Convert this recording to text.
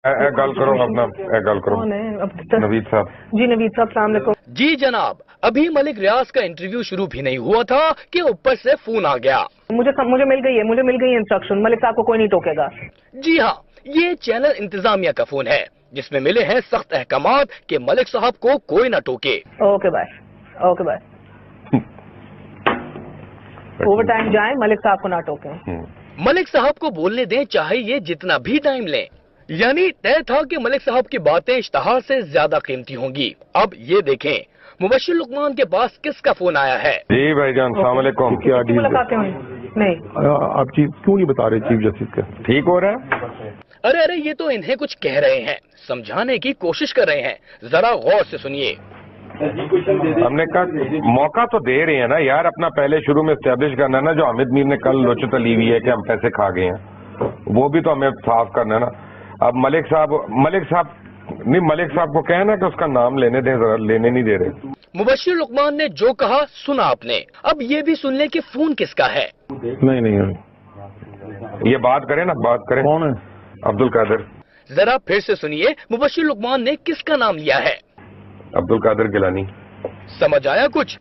गल करो अपना गल करो। नवीद साहब जी, नवीद साहब सलाम अलैकुम। जी जनाब, अभी मलिक रियाज का इंटरव्यू शुरू भी नहीं हुआ था कि ऊपर से फोन आ गया। मुझे मिल गई है इंस्ट्रक्शन, मलिक साहब को कोई नहीं टोकेगा। जी हाँ, ये चैनल इंतजामिया का फोन है जिसमें मिले हैं सख्त अहकामात कि मलिक साहब को कोई न टोके। Okay bye. ओवर टाइम जाए, मलिक साहब को ना टोके। मलिक साहब को बोलने दें, चाहे ये जितना भी टाइम लें। यानी तय था कि मलिक साहब की बातें इश्तहार से ज्यादा कीमती होंगी। अब ये देखें मुबश्शिर लुकमान के पास किसका फोन आया है। जी भाईजान सलाम अलैकुम। क्या मुलाकातें हुई? नहीं, आप चीफ क्यों नहीं बता रहे चीफ जस्टिस का? ठीक हो रहा है? अरे ये तो इन्हें कुछ कह रहे हैं, समझाने की कोशिश कर रहे हैं, जरा गौर से सुनिए। हमने कहा मौका तो दे रहे हैं ना यार, अपना पहले शुरू में एस्टेब्लिश करना है ना। जो हामिद मीर ने कल लोचता ली हुई है कि हम पैसे खा गए हैं, वो भी तो हमें साफ करना है ना। अब मलिक साहब को कहना कि उसका नाम लेने दें, जरा लेने नहीं दे रहे। मुबश्शिर लुकमान ने जो कहा सुना आपने, अब ये भी सुन ले कि फोन किसका है। नहीं, ये बात करें ना, बात करें। कौन है? अब्दुल कादिर। जरा फिर से सुनिए मुबश्शिर लुकमान ने किसका नाम लिया है। अब्दुल कादिर गिलानी। समझ आया कुछ?